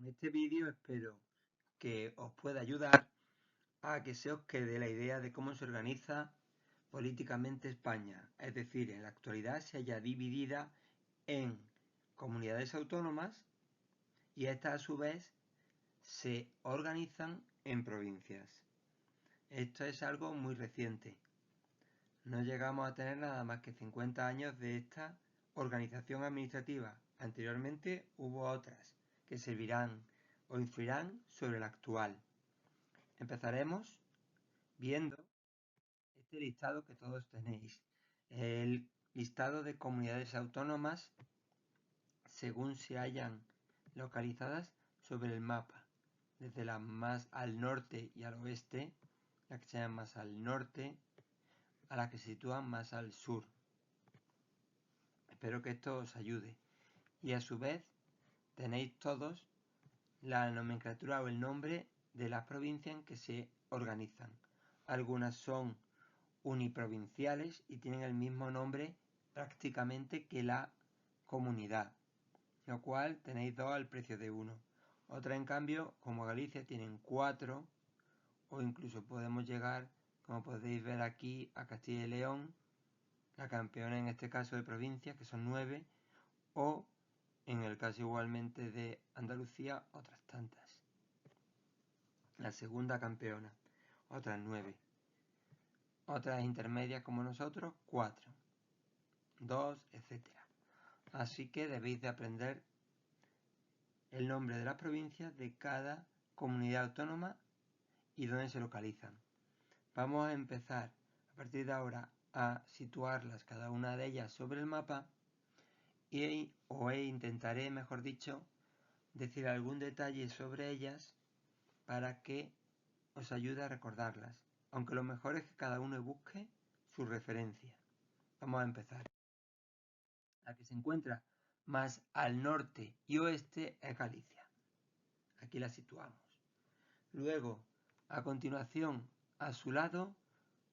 Con este vídeo espero que os pueda ayudar a que se os quede la idea de cómo se organiza políticamente España, es decir, en la actualidad se halla dividida en comunidades autónomas y estas a su vez se organizan en provincias. Esto es algo muy reciente. No llegamos a tener nada más que 50 años de esta organización administrativa. Anteriormente hubo otras que servirán o influirán sobre la actual. Empezaremos viendo este listado que todos tenéis. El listado de comunidades autónomas según se hallan localizadas sobre el mapa. Desde las más al norte y al oeste, las que se hallan más al norte, a las que se sitúan más al sur. Espero que esto os ayude. Y a su vez tenéis todos la nomenclatura o el nombre de las provincias en que se organizan. Algunas son uniprovinciales y tienen el mismo nombre prácticamente que la comunidad, lo cual tenéis 2 al precio de 1. Otras, en cambio, como Galicia, tienen 4, o incluso podemos llegar, como podéis ver aquí, a Castilla y León, la campeona en este caso de provincias, que son 9, o en el caso igualmente de Andalucía, otras tantas. La segunda campeona, otras 9. Otras intermedias como nosotros, 4, 2, etc. Así que debéis de aprender el nombre de las provincias de cada comunidad autónoma y dónde se localizan. Vamos a empezar a partir de ahora a situarlas cada una de ellas sobre el mapa o intentaré, mejor dicho, decir algún detalle sobre ellas para que os ayude a recordarlas, aunque lo mejor es que cada uno busque su referencia. Vamos a empezar. La que se encuentra más al norte y oeste es Galicia. Aquí la situamos. Luego, a continuación, a su lado,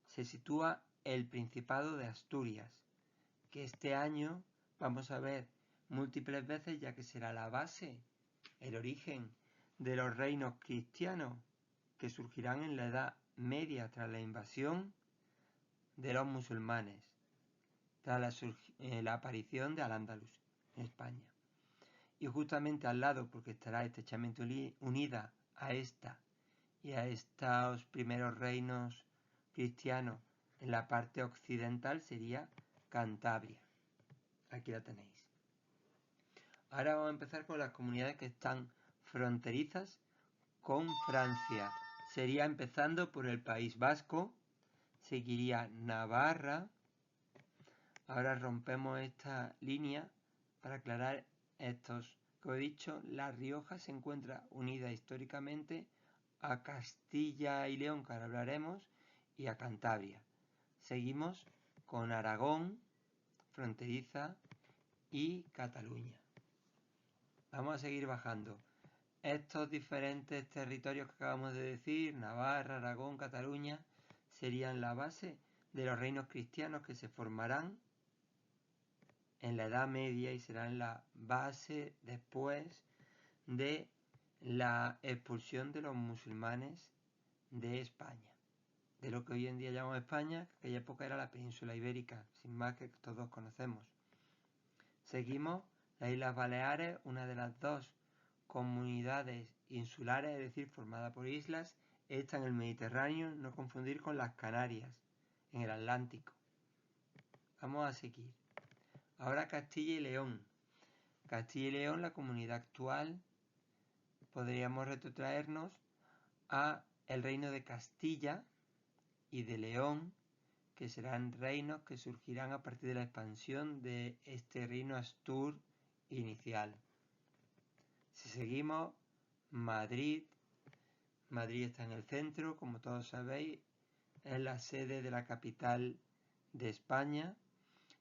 se sitúa el Principado de Asturias, que este año vamos a ver múltiples veces, ya que será la base, el origen de los reinos cristianos que surgirán en la Edad Media tras la invasión de los musulmanes, tras la aparición de Al-Ándalus en España. Y justamente al lado, porque estará estrechamente unida a esta y a estos primeros reinos cristianos en la parte occidental, sería Cantabria. Aquí la tenéis. Ahora vamos a empezar con las comunidades que están fronterizas con Francia. Sería empezando por el País Vasco, seguiría Navarra. Ahora rompemos esta línea para aclarar estos. Como he dicho, La Rioja se encuentra unida históricamente a Castilla y León, que ahora hablaremos, y a Cantabria. Seguimos con Aragón, fronteriza, y Cataluña. Vamos a seguir bajando. Estos diferentes territorios que acabamos de decir, Navarra, Aragón, Cataluña, serían la base de los reinos cristianos que se formarán en la Edad Media y serán la base después de la expulsión de los musulmanes de España, de lo que hoy en día llamamos España, que en aquella época era la península ibérica, sin más, que todos conocemos. Seguimos las Islas Baleares, una de las 2 comunidades insulares, es decir, formada por islas. Esta en el Mediterráneo, no confundir con las Canarias, en el Atlántico. Vamos a seguir. Ahora Castilla y León. Castilla y León, la comunidad actual, podríamos retrotraernos a el reino de Castilla y de León, que serán reinos que surgirán a partir de la expansión de este reino Astur inicial. Si seguimos, Madrid. Madrid está en el centro, como todos sabéis, es la sede de la capital de España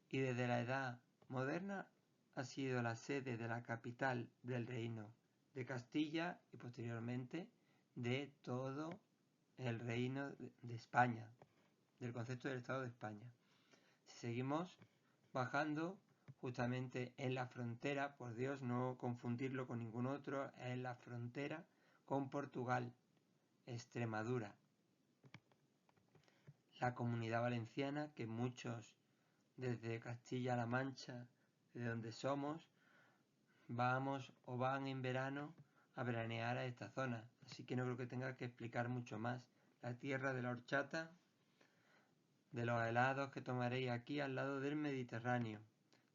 y desde la Edad Moderna ha sido la sede de la capital del Reino de Castilla y posteriormente de todo el Reino de España, del concepto del Estado de España. Si seguimos bajando, justamente en la frontera, por Dios, no confundirlo con ningún otro, es en la frontera con Portugal, Extremadura. La Comunidad Valenciana, que muchos desde Castilla-La Mancha, de donde somos, vamos o van en verano a veranear a esta zona, así que no creo que tenga que explicar mucho más. La tierra de la horchata, de los helados que tomaréis aquí al lado del Mediterráneo.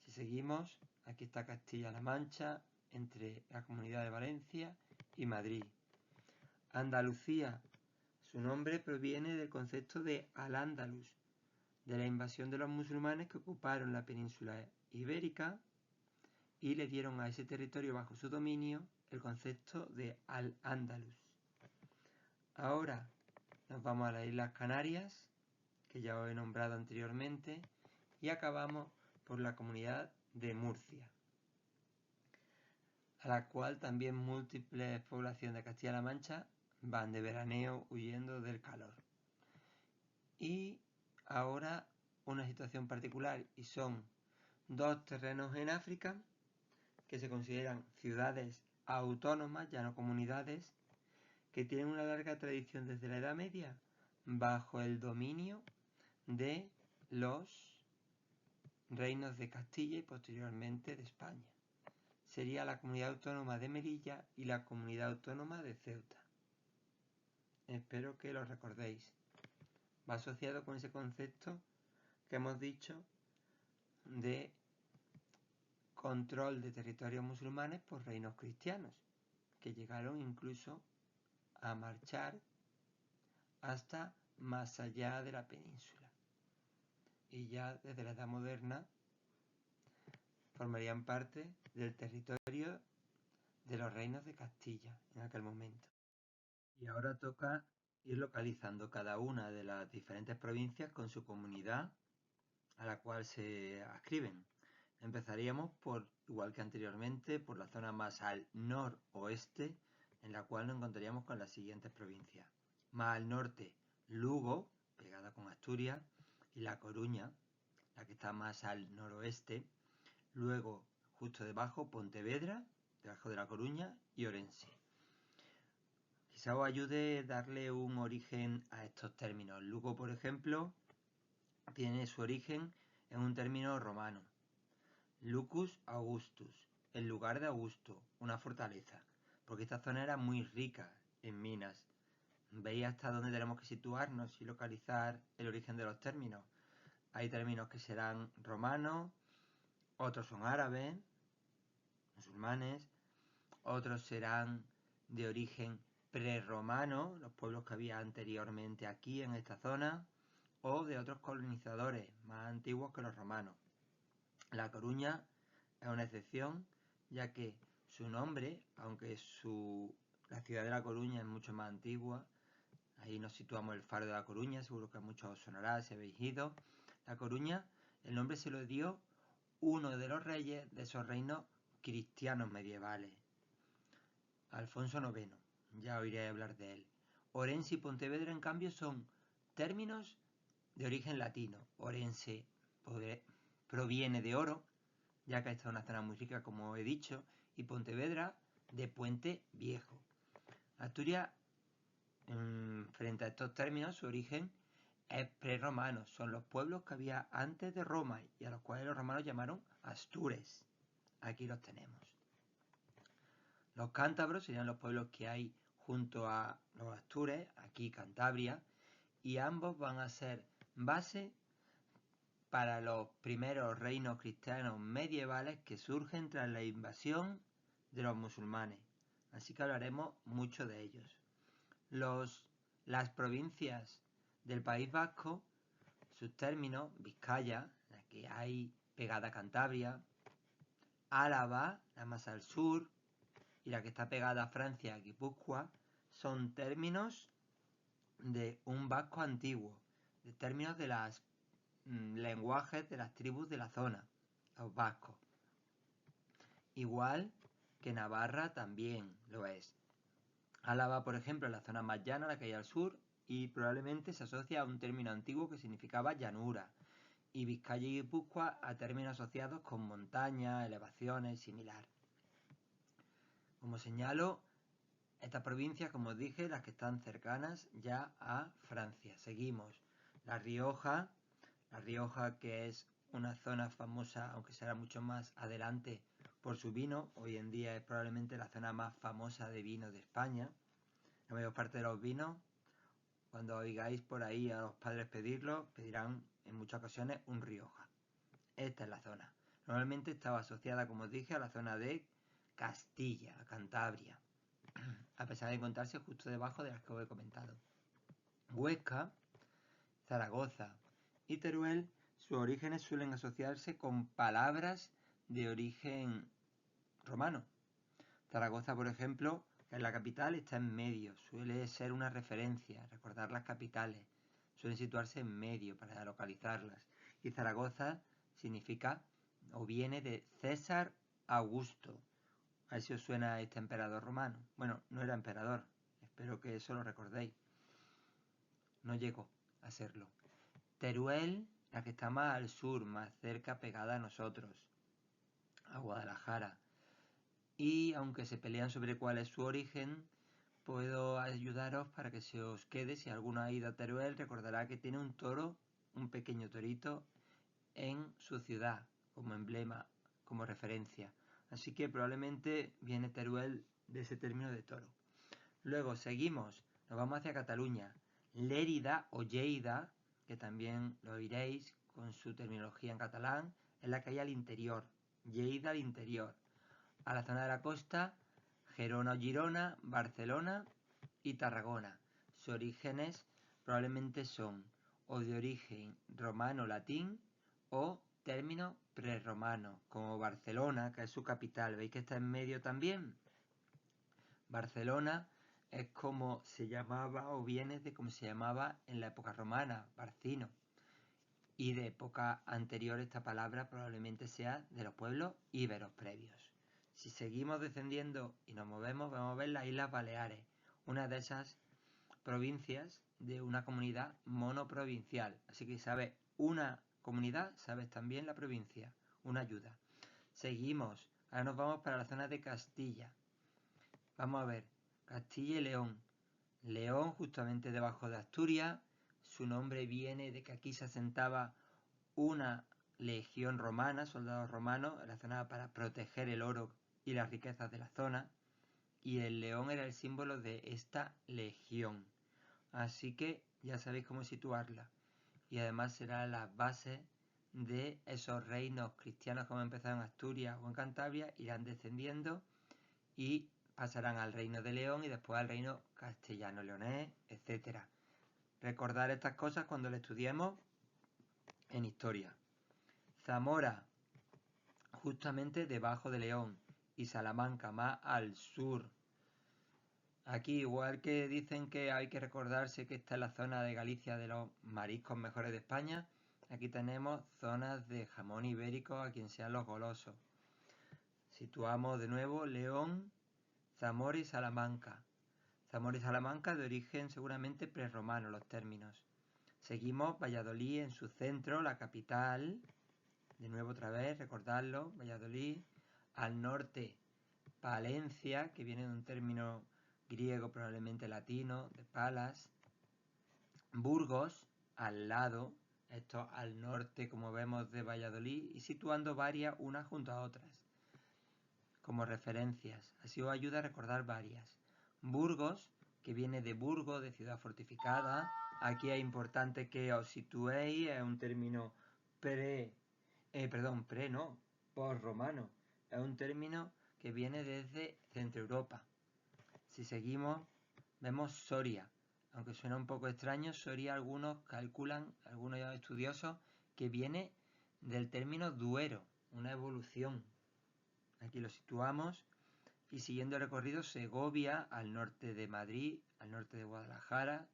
Si seguimos, aquí está Castilla-La Mancha, entre la Comunidad de Valencia y Madrid. Andalucía, su nombre proviene del concepto de Al-Ándalus, de la invasión de los musulmanes que ocuparon la península ibérica y le dieron a ese territorio bajo su dominio el concepto de Al-Ándalus. Ahora nos vamos a las Islas Canarias, que ya os he nombrado anteriormente, y acabamos por la Comunidad de Murcia, a la cual también múltiples poblaciones de Castilla-La Mancha van de veraneo huyendo del calor. Y ahora una situación particular, y son dos terrenos en África que se consideran ciudades autónomas, ya no comunidades, que tienen una larga tradición desde la Edad Media bajo el dominio de los reinos de Castilla y posteriormente de España. Sería la Comunidad Autónoma de Melilla y la Comunidad Autónoma de Ceuta. Espero que lo recordéis. Va asociado con ese concepto que hemos dicho de control de territorios musulmanes por reinos cristianos, que llegaron incluso a marchar hasta más allá de la península. Y ya desde la Edad Moderna formarían parte del territorio de los reinos de Castilla en aquel momento. Y ahora toca ir localizando cada una de las diferentes provincias con su comunidad a la cual se adscriben. Empezaríamos por, igual que anteriormente, por la zona más al noroeste, en la cual nos encontraríamos con las siguientes provincias. Más al norte, Lugo, pegada con Asturias, y La Coruña, la que está más al noroeste. Luego, justo debajo, Pontevedra, debajo de La Coruña, y Orense. Quizá os ayude darle un origen a estos términos. Lugo, por ejemplo, tiene su origen en un término romano. Lucus Augustus, el lugar de Augusto, una fortaleza, porque esta zona era muy rica en minas. ¿Veis hasta dónde tenemos que situarnos y localizar el origen de los términos? Hay términos que serán romanos, otros son árabes, musulmanes, otros serán de origen prerromano, los pueblos que había anteriormente aquí en esta zona, o de otros colonizadores más antiguos que los romanos. La Coruña es una excepción, ya que su nombre, aunque la ciudad de La Coruña es mucho más antigua, ahí nos situamos el Faro de La Coruña, seguro que a muchos os sonará si habéis ido. La Coruña, el nombre se lo dio uno de los reyes de esos reinos cristianos medievales, Alfonso IX, ya oiré hablar de él. Orense y Pontevedra, en cambio, son términos de origen latino. Orense proviene de oro, ya que esta es una zona muy rica, como he dicho, y Pontevedra de Puente Viejo. Asturias, frente a estos términos, su origen es prerromano, son los pueblos que había antes de Roma y a los cuales los romanos llamaron Astures. Aquí los tenemos. Los cántabros serían los pueblos que hay junto a los Astures, aquí Cantabria, y ambos van a ser base para los primeros reinos cristianos medievales que surgen tras la invasión de los musulmanes. Así que hablaremos mucho de ellos. Las provincias del País Vasco, sus términos, Vizcaya, la que hay pegada a Cantabria, Álava, la más al sur, y la que está pegada a Francia, Guipúzcoa, son términos de un vasco antiguo, de términos de las lenguajes de las tribus de la zona, los vascos. Igual que Navarra también lo es. Álava, por ejemplo, es la zona más llana, la que hay al sur, y probablemente se asocia a un término antiguo que significaba llanura. y Vizcaya y Guipúzcoa a términos asociados con montañas, elevaciones, similar. Como señalo, estas provincias, como os dije, las que están cercanas ya a Francia. Seguimos. La Rioja que es una zona famosa, aunque será mucho más adelante por su vino. Hoy en día es probablemente la zona más famosa de vino de España. La mayor parte de los vinos, cuando oigáis por ahí a los padres pedirlo, pedirán en muchas ocasiones un Rioja. Esta es la zona. Normalmente estaba asociada, como os dije, a la zona de Castilla, Cantabria, a pesar de encontrarse justo debajo de las que os he comentado. Huesca, Zaragoza y Teruel, sus orígenes suelen asociarse con palabras de origen romano. Zaragoza, por ejemplo, que es la capital, está en medio, suele ser una referencia, recordar las capitales, suelen situarse en medio para localizarlas. Y Zaragoza significa o viene de César Augusto. A ver si os suena este emperador romano. Bueno, no era emperador, espero que eso lo recordéis. No llegó a serlo. Teruel, la que está más al sur, más cerca, pegada a nosotros, a Guadalajara. Y aunque se pelean sobre cuál es su origen, puedo ayudaros para que se os quede. Si alguno ha ido a Teruel, recordará que tiene un toro, un pequeño torito, en su ciudad, como emblema, como referencia. Así que probablemente viene Teruel de ese término de toro. Luego seguimos, nos vamos hacia Cataluña. Lérida o Lleida, que también lo oiréis con su terminología en catalán, es la que hay al interior. Lleida al interior. A la zona de la costa, Gerona o Girona, Barcelona y Tarragona. Sus orígenes probablemente son o de origen romano-latín o término prerromano, como Barcelona, que es su capital. ¿Veis que está en medio también? Barcelona es como se llamaba o viene de como se llamaba en la época romana, Barcino. Y de época anterior esta palabra probablemente sea de los pueblos íberos previos. Si seguimos descendiendo y nos movemos, vamos a ver las Islas Baleares, una de esas provincias de una comunidad monoprovincial. Así que si sabes una comunidad, sabes también la provincia. Una ayuda. Seguimos. Ahora nos vamos para la zona de Castilla. Vamos a ver. Castilla y León. León, justamente debajo de Asturias. Su nombre viene de que aquí se asentaba una legión romana, soldados romanos, en la zona para proteger el oro y las riquezas de la zona. Y el león era el símbolo de esta legión. Así que ya sabéis cómo situarla. Y además será la base de esos reinos cristianos como empezaron en Asturias o en Cantabria, irán descendiendo y pasarán al reino de León y después al reino castellano-leonés, etc. Recordar estas cosas cuando lo estudiemos en historia. Zamora, justamente debajo de León, y Salamanca, más al sur. Aquí, igual que dicen que hay que recordarse que esta es la zona de Galicia de los mariscos mejores de España, aquí tenemos zonas de jamón ibérico a quien sean los golosos. Situamos de nuevo León, Zamora y Salamanca. Zamora y Salamanca de origen seguramente prerromano los términos. Seguimos Valladolid en su centro, la capital. De nuevo otra vez, recordadlo, Valladolid. Al norte, Palencia, que viene de un término griego probablemente latino, de palas. Burgos, al lado, esto al norte como vemos de Valladolid, y situando varias unas junto a otras, como referencias. Así os ayuda a recordar varias. Burgos, que viene de Burgo, de ciudad fortificada. Aquí es importante que os situéis, es un término por-romano. Es un término que viene desde Centro Europa. Si seguimos, vemos Soria. Aunque suena un poco extraño, Soria algunos calculan, algunos estudiosos, que viene del término Duero, una evolución. Aquí lo situamos. Y siguiendo el recorrido, Segovia, al norte de Madrid, al norte de Guadalajara.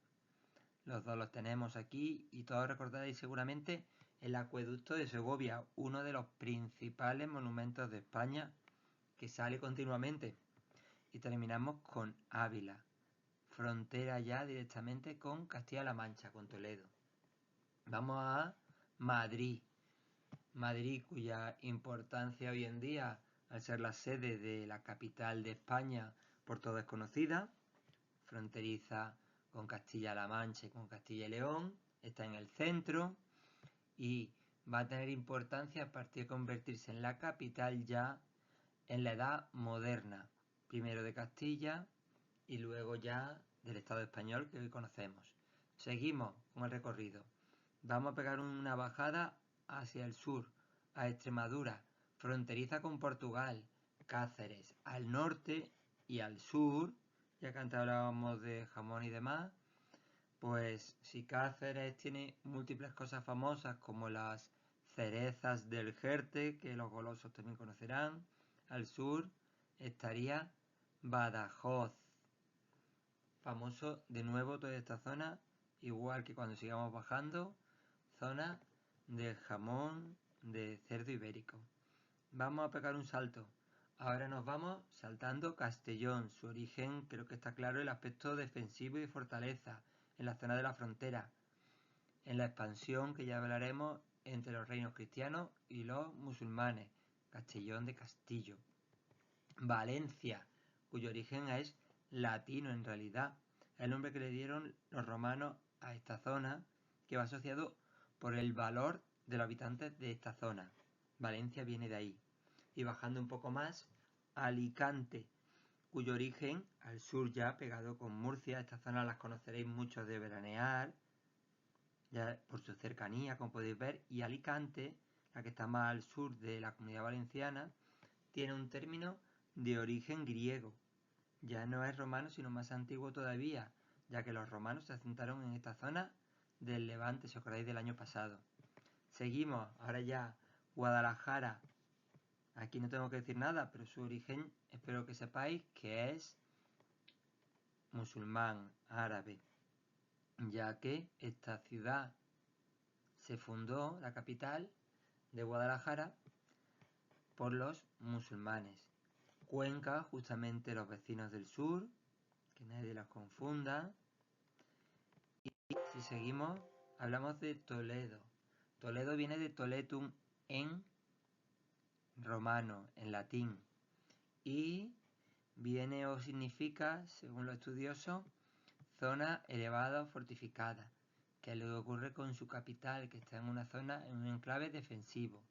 Los dos los tenemos aquí y todos recordaréis seguramente el acueducto de Segovia, uno de los principales monumentos de España que sale continuamente. Y terminamos con Ávila, frontera ya directamente con Castilla-La Mancha, con Toledo. Vamos a Madrid. Madrid, cuya importancia hoy en día, al ser la sede de la capital de España, por todo es conocida, fronteriza con Castilla-La Mancha y con Castilla y León, está en el centro y va a tener importancia a partir de convertirse en la capital ya en la edad moderna, primero de Castilla y luego ya del Estado español que hoy conocemos. Seguimos con el recorrido. Vamos a pegar una bajada hacia el sur, a Extremadura, fronteriza con Portugal, Cáceres, al norte y al sur, ya que antes hablábamos de jamón y demás, pues si Cáceres tiene múltiples cosas famosas como las cerezas del Jerte, que los golosos también conocerán, al sur estaría Badajoz. Famoso de nuevo toda esta zona, igual que cuando sigamos bajando, zona del jamón de cerdo ibérico. Vamos a pegar un salto. Ahora nos vamos saltando Castellón. Su origen creo que está claro, el aspecto defensivo y de fortaleza en la zona de la frontera. En la expansión que ya hablaremos entre los reinos cristianos y los musulmanes. Castellón de Castillo. Valencia, cuyo origen es latino en realidad. El nombre que le dieron los romanos a esta zona, que va asociado por el valor de los habitantes de esta zona. Valencia viene de ahí. Y bajando un poco más, Alicante, cuyo origen al sur ya pegado con Murcia. Estas zonas las conoceréis muchos de veranear, ya por su cercanía, como podéis ver. Y Alicante, la que está más al sur de la Comunidad Valenciana, tiene un término de origen griego. Ya no es romano, sino más antiguo todavía, ya que los romanos se asentaron en esta zona del Levante, si os acordáis del año pasado. Seguimos, ahora ya Guadalajara. Aquí no tengo que decir nada, pero su origen espero que sepáis que es musulmán, árabe, ya que esta ciudad se fundó, la capital de Guadalajara, por los musulmanes. Cuenca, justamente los vecinos del sur, que nadie los confunda. Y si seguimos, hablamos de Toledo. Toledo viene de Toletum en romano, en latín, y viene o significa, según los estudiosos, zona elevada o fortificada, que es lo que ocurre con su capital, que está en una zona, en un enclave defensivo.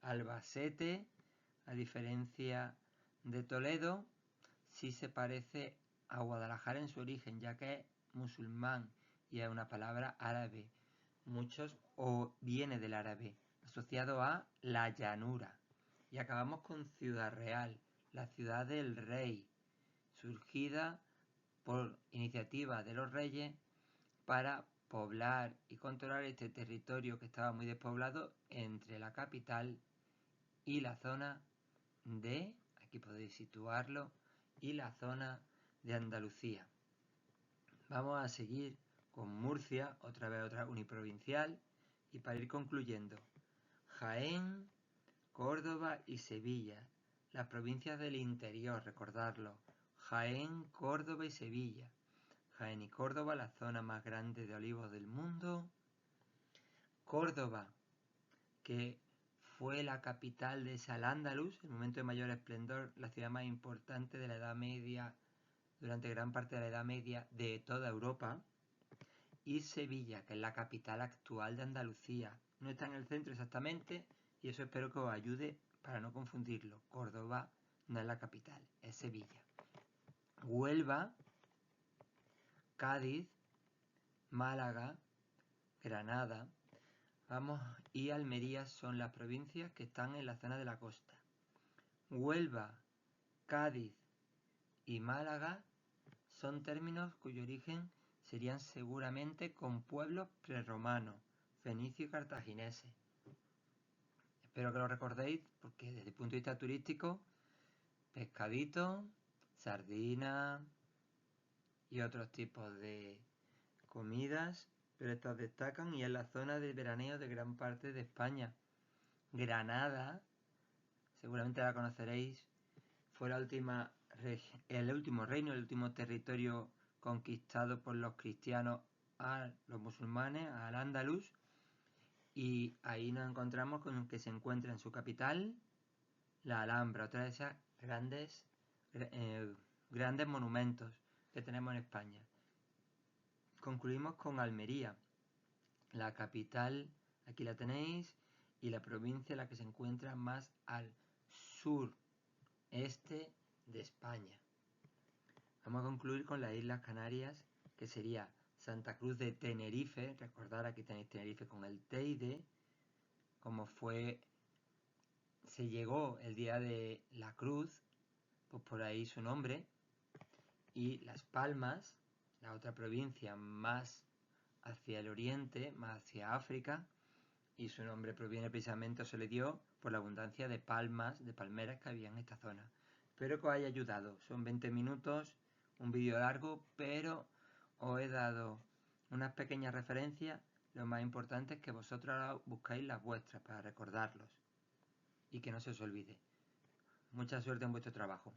Albacete, a diferencia de Toledo, sí se parece a Guadalajara en su origen, ya que es musulmán y es una palabra árabe. Muchos o viene del árabe, asociado a la llanura. Y acabamos con Ciudad Real, la ciudad del rey, surgida por iniciativa de los reyes para poblar y controlar este territorio que estaba muy despoblado entre la capital y la zona de, aquí podéis situarlo, y la zona de Andalucía. Vamos a seguir con Murcia, otra vez otra uniprovincial, y para ir concluyendo, Jaén, Córdoba y Sevilla, las provincias del interior, recordadlo, Jaén, Córdoba y Sevilla. Jaén y Córdoba, la zona más grande de olivos del mundo. Córdoba, que fue la capital de Al-Ándalus, el momento de mayor esplendor, la ciudad más importante de la Edad Media, durante gran parte de la Edad Media de toda Europa. Y Sevilla, que es la capital actual de Andalucía. No está en el centro exactamente y eso espero que os ayude para no confundirlo. Córdoba no es la capital, es Sevilla. Huelva, Cádiz, Málaga, Granada, y Almería son las provincias que están en la zona de la costa. Huelva, Cádiz y Málaga son términos cuyo origen serían seguramente con pueblos prerromanos, fenicios y cartagineses. Espero que lo recordéis porque desde el punto de vista turístico, pescadito, sardina y otros tipos de comidas, pero estas destacan y es la zona de veraneo de gran parte de España. Granada, seguramente la conoceréis, fue el último reino, el último territorio conquistado por los cristianos a los musulmanes, al Andalus, Y ahí nos encontramos con que se encuentra en su capital la Alhambra, otra de esas grandes monumentos que tenemos en España. Concluimos con Almería, la capital, aquí la tenéis, y la provincia en la que se encuentra más al sureste de España. Vamos a concluir con las Islas Canarias, que sería Santa Cruz de Tenerife. Recordad, aquí tenéis Tenerife con el Teide, como se llegó el día de la Cruz, pues por ahí su nombre. Y Las Palmas, la otra provincia más hacia el oriente, más hacia África, y su nombre proviene precisamente, o se le dio por la abundancia de palmas, de palmeras que había en esta zona. Espero que os haya ayudado. Son 20 minutos, un vídeo largo, pero os he dado unas pequeñas referencias. Lo más importante es que vosotros ahora buscáis las vuestras para recordarlos y que no se os olvide. Mucha suerte en vuestro trabajo.